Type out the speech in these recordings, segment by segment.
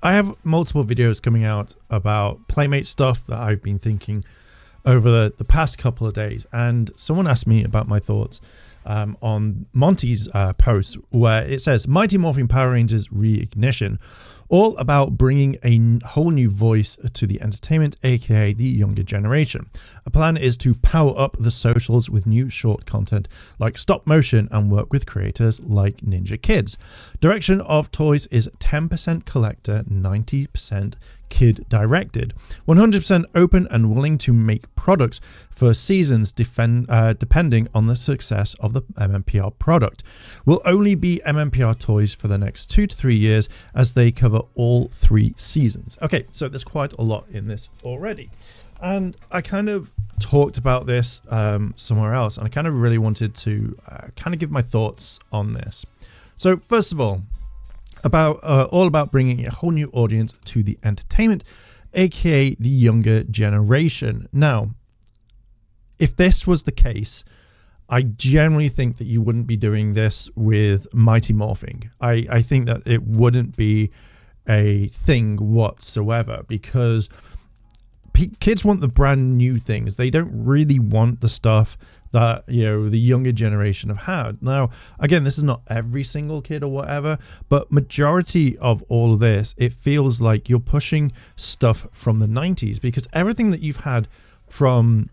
I have multiple videos coming out about Playmate stuff that I've been thinking over the past couple of days, and someone asked me about my thoughts on Monty's post where it says Mighty Morphin Power Rangers Reignition, all about bringing a whole new voice to the entertainment, aka the younger generation. A plan is to power up the socials with new short content like stop motion and work with creators like Ninja Kids. Direction of toys is 10% collector, 90% kid directed, 100% open and willing to make products for seasons depending on the success of the MMPR product. Will only be MMPR toys for the next 2 to 3 years as they cover all 3 seasons. Okay, so there's quite a lot in this already. And I kind of talked about this somewhere else, and I kind of really wanted to kind of give my thoughts on this. So first of all about bringing a whole new audience to the entertainment, aka the younger generation. Now, if this was the case, I generally think that you wouldn't be doing this with Mighty Morphing. I think that it wouldn't be a thing whatsoever, because kids want the brand new things. They don't really want the stuff that, you know, the younger generation have had. Now, again, this is not every single kid or whatever, but majority of all of this, it feels like you're pushing stuff from the 90s, because everything that you've had from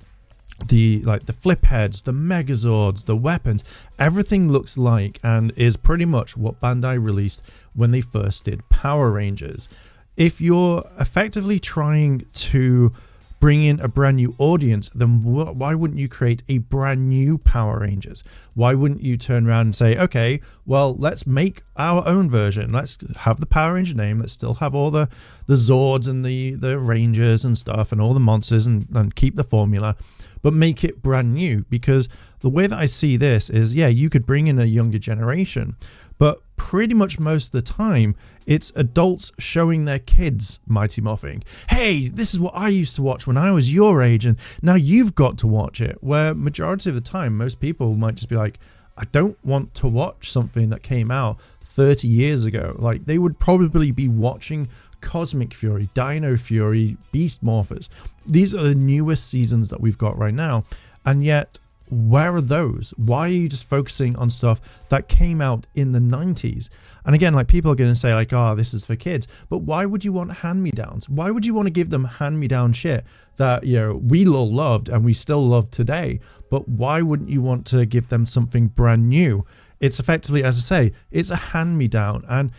the flip heads, the megazords, the weapons, everything looks like and is pretty much what Bandai released when they first did Power Rangers. If you're effectively trying to bring in a brand new audience, then why wouldn't you create a brand new Power Rangers? Why wouldn't you turn around and say, okay, well, let's make our own version. Let's have the Power Ranger name. Let's still have all the Zords and the Rangers and stuff and all the monsters and keep the formula, but make it brand new. Because the way that I see this is, yeah, you could bring in a younger generation, but pretty much most of the time, it's adults showing their kids Mighty Morphing. Hey, this is what I used to watch when I was your age, and now you've got to watch it. Where majority of the time, most people might just be like, I don't want to watch something that came out 30 years ago. Like, they would probably be watching Cosmic Fury, Dino Fury, Beast Morphers. These are the newest seasons that we've got right now, and yet, where are those? Why are you just focusing on stuff that came out in the 90s? And again, like, people are going to say like, oh, this is for kids, but why would you want hand-me-downs? Why would you want to give them hand-me-down shit that, you know, we all loved and we still love today? But why wouldn't you want to give them something brand new? It's effectively, as I say, it's a hand-me-down, and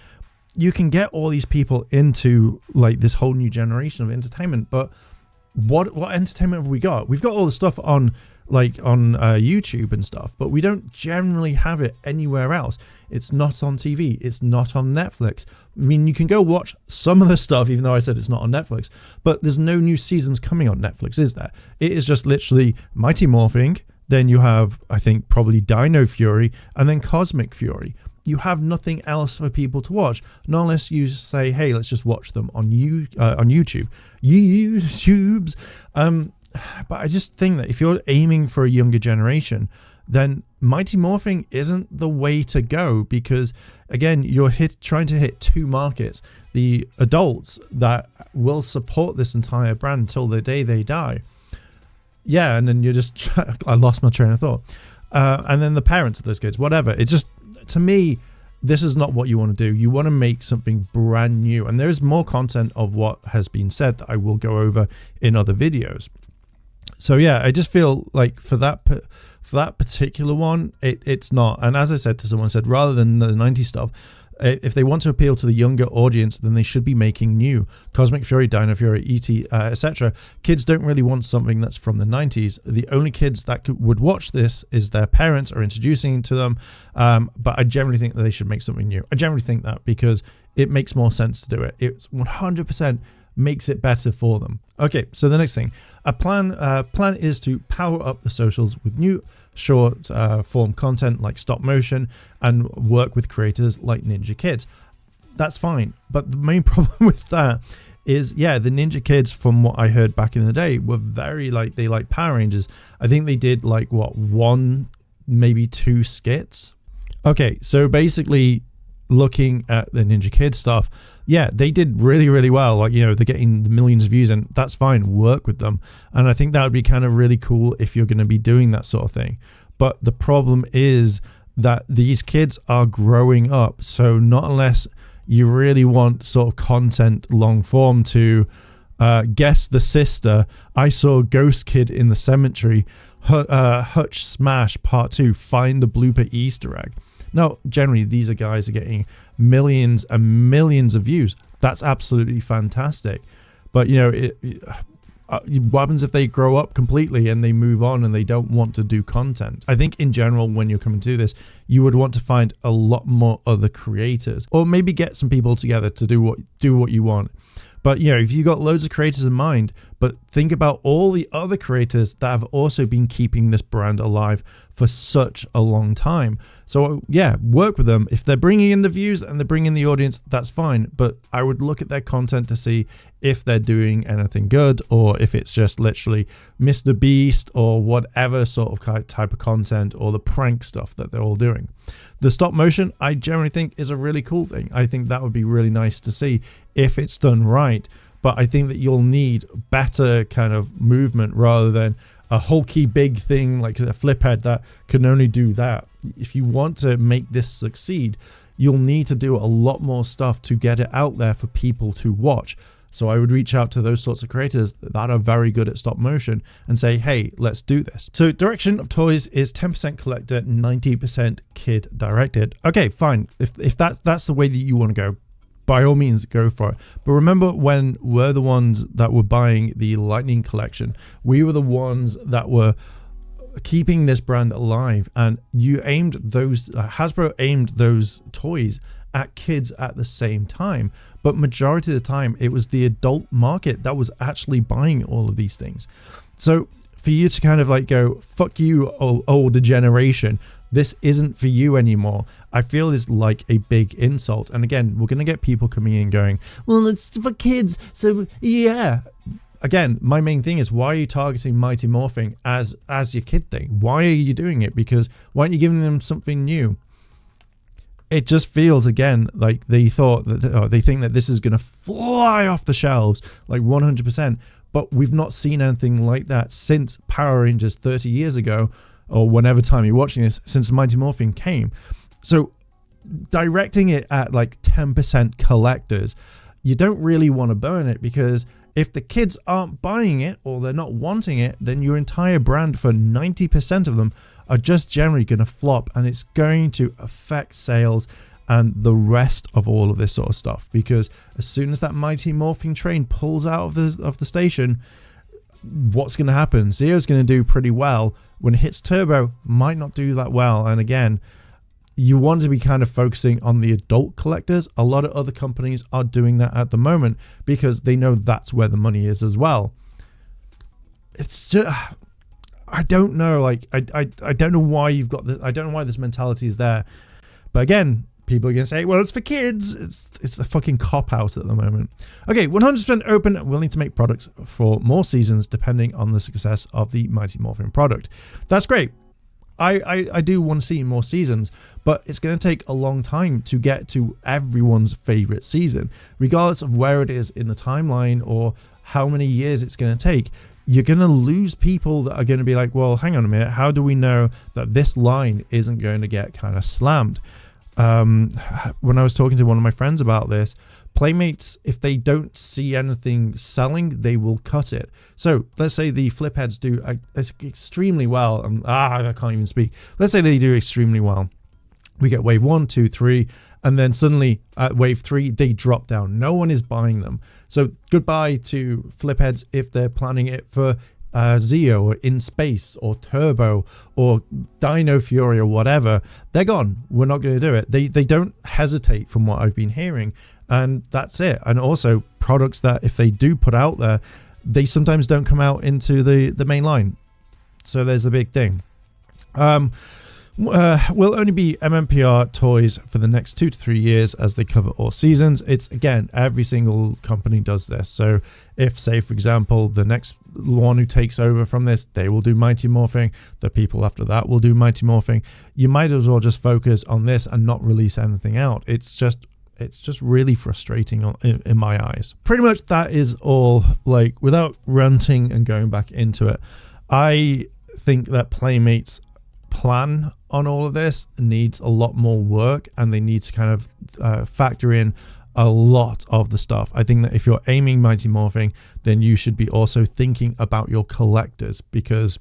you can get all these people into like this whole new generation of entertainment, but what entertainment have we got? We've got all the stuff on YouTube and stuff, but we don't generally have it anywhere else. It's not on TV. It's not on Netflix. I mean, you can go watch some of the stuff, even though I said it's not on Netflix, but there's no new seasons coming on Netflix, is there? It is just literally Mighty Morphing. Then you have, I think, probably Dino Fury, and then Cosmic Fury. You have nothing else for people to watch, not unless you say, hey, let's just watch them on YouTube. YouTubes. But I just think that if you're aiming for a younger generation, then Mighty Morphing isn't the way to go, because again, you're trying to hit 2 markets: the adults that will support this entire brand until the day they die. Yeah, and then you're just I lost my train of thought. And then the parents of those kids, whatever. It's just, to me, this is not what you want to do. You want to make something brand new, and there is more content of what has been said that I will go over in other videos. So yeah, I just feel like for that particular one, it's not. And as I said to someone, said rather than the 90s stuff, if they want to appeal to the younger audience, then they should be making new Cosmic Fury, Dino Fury, ET, etc. Kids don't really want something that's from the 90s. The only kids that would watch this is their parents or introducing it to them. But I generally think that they should make something new. I generally think that because it makes more sense to do it. It's 100% makes it better for them. Okay, so the next thing, a plan is to power up the socials with new short form content like stop motion and work with creators like Ninja Kids. That's fine, but the main problem with that is, yeah, the Ninja Kids, from what I heard back in the day, were very like, they like Power Rangers. I think they did like, what, 1, maybe 2 skits. Okay, so basically looking at the Ninja Kid stuff, yeah, they did really, really well. Like, they're getting the millions of views, and that's fine. Work with them. And I think that would be kind of really cool if you're going to be doing that sort of thing. But the problem is that these kids are growing up. So not unless you really want sort of content long form to guess the sister. I saw Ghost Kid in the Cemetery, Hutch Smash Part 2, find the blooper Easter egg. Now, generally, these guys are getting millions and millions of views. That's absolutely fantastic. But, what happens if they grow up completely and they move on and they don't want to do content? I think in general, when you're coming to this, you would want to find a lot more other creators, or maybe get some people together to do what you want. But, if you got loads of creators in mind, but think about all the other creators that have also been keeping this brand alive for such a long time. So, yeah, work with them. If they're bringing in the views and they're bringing in the audience, that's fine. But I would look at their content to see if they're doing anything good, or if it's just literally Mr. Beast or whatever sort of type of content, or the prank stuff that they're all doing. The stop motion, I generally think, is a really cool thing. I think that would be really nice to see if it's done right. But I think that you'll need better kind of movement rather than a hulky big thing like a flip head that can only do that. If you want to make this succeed, you'll need to do a lot more stuff to get it out there for people to watch. So I would reach out to those sorts of creators that are very good at stop motion and say, hey, let's do this. So direction of toys is 10% collector, 90% kid directed. Okay, fine. If that's the way that you want to go, by all means, go for it. But remember, when we're the ones that were buying the Lightning collection, we were the ones that were keeping this brand alive, and Hasbro aimed those toys at kids at the same time, but majority of the time it was the adult market that was actually buying all of these things. So for you to kind of like go, fuck you, older generation, this isn't for you anymore, I feel is like a big insult. And again, we're going to get people coming in going, well, it's for kids, so yeah. Again, my main thing is, why are you targeting Mighty Morphin as your kid thing? Why are you doing it? Because why aren't you giving them something new? It just feels, again, like they thought that, or they think that this is going to fly off the shelves, like 100%. But we've not seen anything like that since Power Rangers 30 years ago, or whenever time you're watching this, since Mighty Morphin came. So directing it at like 10% collectors, you don't really want to burn it, because if the kids aren't buying it or they're not wanting it, then your entire brand, for 90% of them, are just generally going to flop, and it's going to affect sales and the rest of all of this sort of stuff. Because as soon as that Mighty Morphin train pulls out of the station, what's going to happen? Zero's going to do pretty well. When it hits Turbo, might not do that well. And again, you want to be kind of focusing on the adult collectors. A lot of other companies are doing that at the moment because they know that's where the money is as well. It's just, I don't know. Like, I don't know why you've got this. I don't know why this mentality is there. But again, people are going to say, well, it's for kids. It's a fucking cop-out at the moment. Okay, 100% open and willing to make products for more seasons depending on the success of the Mighty Morphin product. That's great. I do want to see more seasons, but it's going to take a long time to get to everyone's favorite season. Regardless of where it is in the timeline or how many years it's going to take, you're going to lose people that are going to be like, well, hang on a minute, how do we know that this line isn't going to get kind of slammed? When I was talking to one of my friends about this, Playmates, if they don't see anything selling, they will cut it. So let's say the flip heads do extremely well. I can't even speak. Let's say they do extremely well. We get wave 1, 2, 3, and then suddenly at wave 3, they drop down. No one is buying them. So goodbye to flip heads if they're planning it for Zeo or In Space or Turbo or Dino Fury or whatever. They're gone. We're not going to do it. They don't hesitate, from what I've been hearing, and that's it. And also products that if they do put out there, they sometimes don't come out into the main line. So there's a big thing. 100% will only be MMPR toys for the next 2 to 3 years as they cover all seasons. It's, again, every single company does this. So if, say, for example, the next one who takes over from this, they will do Mighty Morphing. The people after that will do Mighty Morphing. You might as well just focus on this and not release anything out. It's just really frustrating in my eyes. Pretty much that is all. Like, without ranting and going back into it, I think that Playmates plan on all of this needs a lot more work, and they need to kind of factor in a lot of the stuff. I think that if you're aiming Mighty Morphing, then you should be also thinking about your collectors, because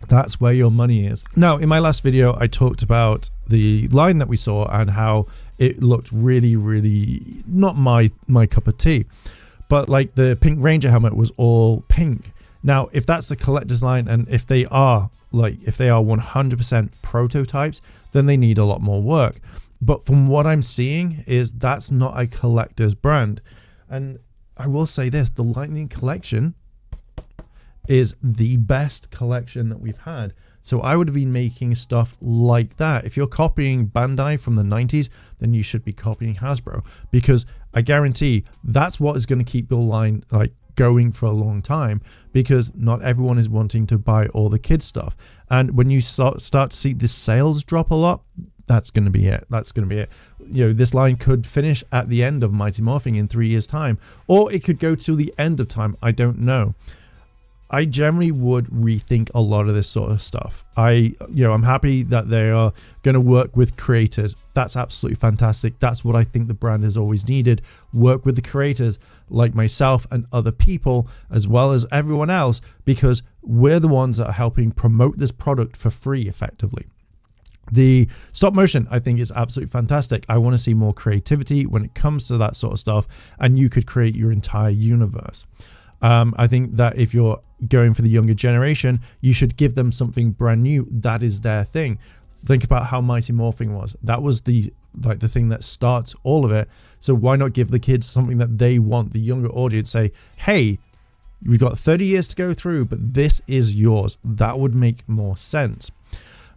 that's where your money is. Now, in my last video, I talked about the line that we saw and how it looked really, really not my cup of tea. But like the Pink Ranger helmet was all pink. Now, if that's the collector's line, and if they are 100% prototypes, then they need a lot more work. But from what I'm seeing is that's not a collector's brand. And I will say this, the Lightning collection is the best collection that we've had. So I would have been making stuff like that. If you're copying Bandai from the 90s, then you should be copying Hasbro, because I guarantee that's what is going to keep your line like going for a long time, because not everyone is wanting to buy all the kids stuff. And when you start to see the sales drop a lot, that's going to be it. That's going to be it. You know, this line could finish at the end of Mighty Morphing in 3 years' time, or it could go to the end of time. I don't know. I generally would rethink a lot of this sort of stuff. I'm happy that they are going to work with creators. That's absolutely fantastic. That's what I think the brand has always needed. Work with the creators like myself and other people, as well as everyone else, because we're the ones that are helping promote this product for free effectively. The stop motion, I think, is absolutely fantastic. I want to see more creativity when it comes to that sort of stuff, and you could create your entire universe. I think that if you're going for the younger generation, you should give them something brand new. That is their thing. Think about how Mighty Morphing was. That was the thing that starts all of it. So why not give the kids something that they want? The younger audience say, hey, we've got 30 years to go through, but this is yours. That would make more sense.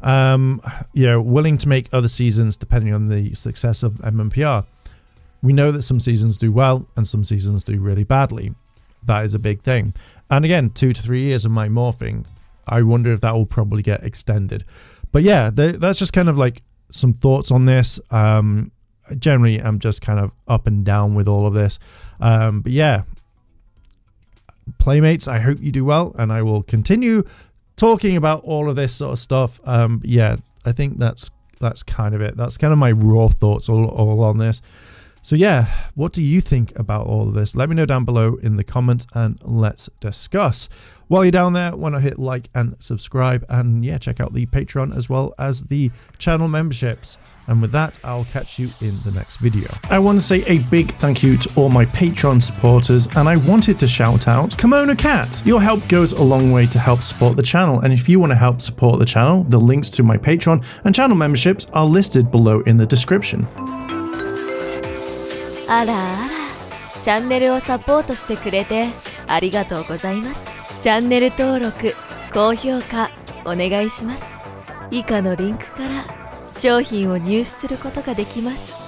Willing to make other seasons depending on the success of MMPR. We know that some seasons do well and some seasons do really badly. That is a big thing. And again, 2 to 3 years of my morphing, I wonder if that will probably get extended. But yeah, that's just kind of like some thoughts on this. Generally, I'm just kind of up and down with all of this. But yeah, Playmates, I hope you do well, and I will continue talking about all of this sort of stuff. Yeah, I think that's kind of it. That's kind of my raw thoughts all on this. So yeah, what do you think about all of this? Let me know down below in the comments and let's discuss. While you're down there, why not hit like and subscribe, and yeah, check out the Patreon as well as the channel memberships. And with that, I'll catch you in the next video. I want to say a big thank you to all my Patreon supporters, and I wanted to shout out Kimono Cat. Your help goes a long way to help support the channel, and if you want to help support the channel, the links to my Patreon and channel memberships are listed below in the description. あらあら、チャンネルをサポートしてくれてありがとうございます。チャンネル登録、高評価お願いします。以下のリンクから商品を入手することができます。